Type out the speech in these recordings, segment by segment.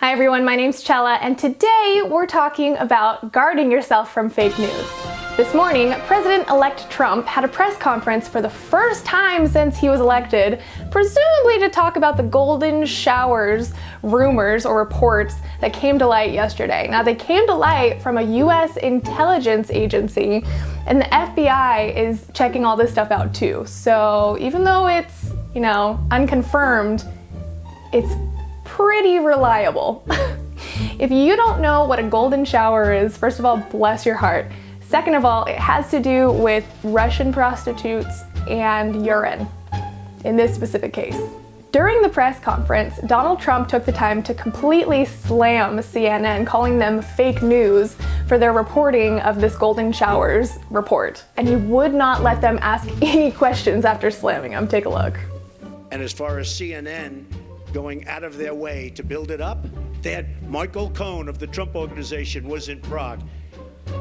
Hi everyone, my name's Chella, and today we're talking about guarding yourself from fake news. This morning, President-elect Trump had a press conference for the first time since he was elected, presumably to talk about the golden showers rumors or reports that came to light yesterday. Now, they came to light from a US intelligence agency, and the FBI is checking all this stuff out too. So even though it's, unconfirmed, it's pretty reliable. If you don't know what a golden shower is, first of all, bless your heart. Second of all, it has to do with Russian prostitutes and urine, in this specific case. During the press conference, Donald Trump took the time to completely slam CNN, calling them fake news for their reporting of this golden showers report. And he would not let them ask any questions after slamming them. Take a look. And as far as CNN going out of their way to build it up, they had Michael Cohen of the Trump Organization was in Prague.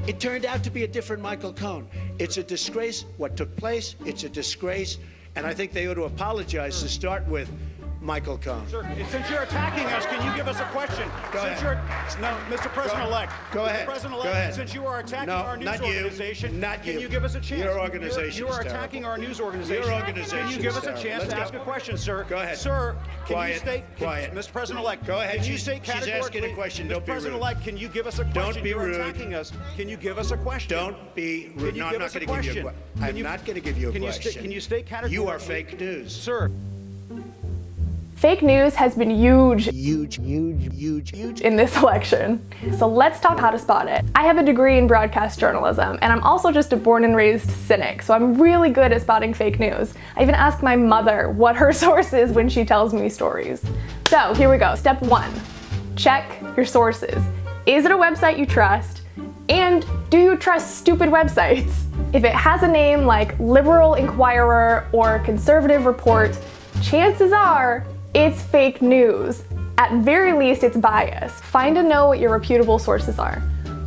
It turned out to be a different Michael Cohen. It's a disgrace what took place. It's a disgrace. And I think they ought to apologize to start with Michael Cohen. Sir, since you're attacking us, can you give us a question? Go ahead. No, Mr. President-elect. Go ahead. President-elect, Go ahead. since you are attacking our news organization, Not you. can you give us a chance? Your organization You are is attacking terrible. our news organization. Your organization Can you is give us a terrible. chance Let's to go. ask a question, sir? Go ahead. Sir, can Quiet. you state, Quiet. Mr. President-elect, Go ahead. can you state She's categorically, asking a question. Don't Mr. be rude. President-elect, can you give us a question? Don't be You're rude. attacking us. Can you give us a question? Don't be rude. Can you No, I'm give not us a going to give you a question? question. I'm not going to give you a Can you question. Can you state categorically? You are fake news. Sir. Fake news has been huge in this election. So let's talk how to spot it. I have a degree in broadcast journalism, and I'm also just a born and raised cynic, so I'm really good at spotting fake news. I even ask my mother what her source is when she tells me stories. So here we go. Step 1, check your sources. Is it a website you trust? And do you trust stupid websites? If it has a name like Liberal Inquirer or Conservative Report, chances are it's fake news. At very least, it's biased. Find and know what your reputable sources are.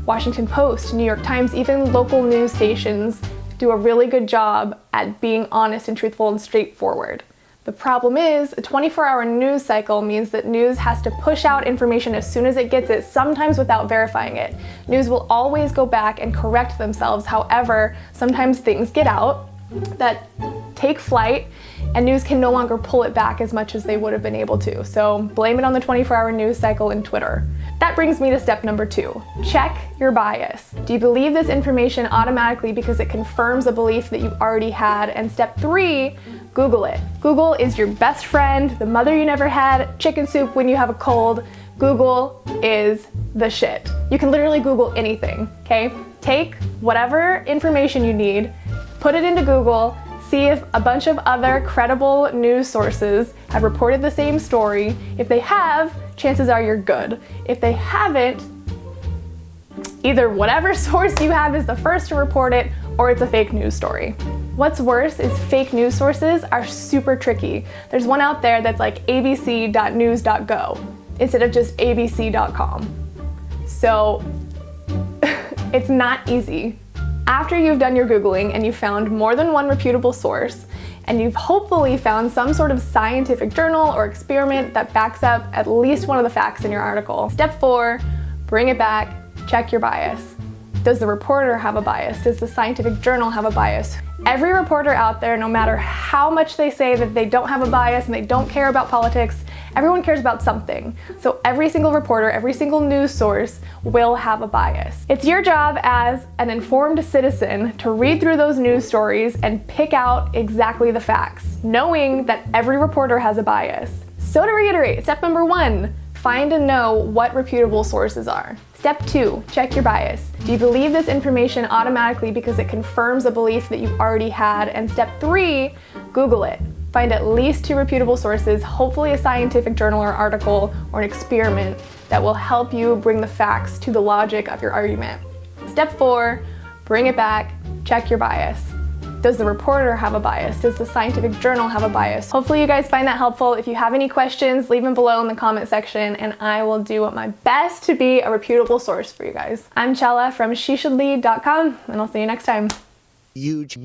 Washington Post, New York Times, even local news stations do a really good job at being honest and truthful and straightforward. The problem is, a 24-hour news cycle means that news has to push out information as soon as it gets it, sometimes without verifying it. News will always go back and correct themselves. However, sometimes things get out that take flight, and news can no longer pull it back as much as they would have been able to. So blame it on the 24-hour news cycle and Twitter. That brings me to step number 2. Check your bias. Do you believe this information automatically because it confirms a belief that you already had? And step 3, Google it. Google is your best friend, the mother you never had, chicken soup when you have a cold. Google is the shit. You can literally Google anything, okay? Take whatever information you need, put it into Google, see if a bunch of other credible news sources have reported the same story. If they have, chances are you're good. If they haven't, either whatever source you have is the first to report it or it's a fake news story. What's worse is fake news sources are super tricky. There's one out there that's like abc.news.go instead of just abc.com. So it's not easy. After you've done your Googling and you've found more than one reputable source, and you've hopefully found some sort of scientific journal or experiment that backs up at least one of the facts in your article. Step 4, bring it back, check your bias. Does the reporter have a bias? Does the scientific journal have a bias? Every reporter out there, no matter how much they say that they don't have a bias and they don't care about politics, everyone cares about something. So every single reporter, every single news source will have a bias. It's your job as an informed citizen to read through those news stories and pick out exactly the facts, knowing that every reporter has a bias. So to reiterate, step number 1, find and know what reputable sources are. Step 2, check your bias. Do you believe this information automatically because it confirms a belief that you've already had? And step 3, Google it. Find at least 2 reputable sources, hopefully a scientific journal or article or an experiment that will help you bring the facts to the logic of your argument. Step 4, bring it back, check your bias. Does the reporter have a bias? Does the scientific journal have a bias? Hopefully you guys find that helpful. If you have any questions, leave them below in the comment section and I will do my best to be a reputable source for you guys. I'm Chella from SheShouldLead.com and I'll see you next time. Huge.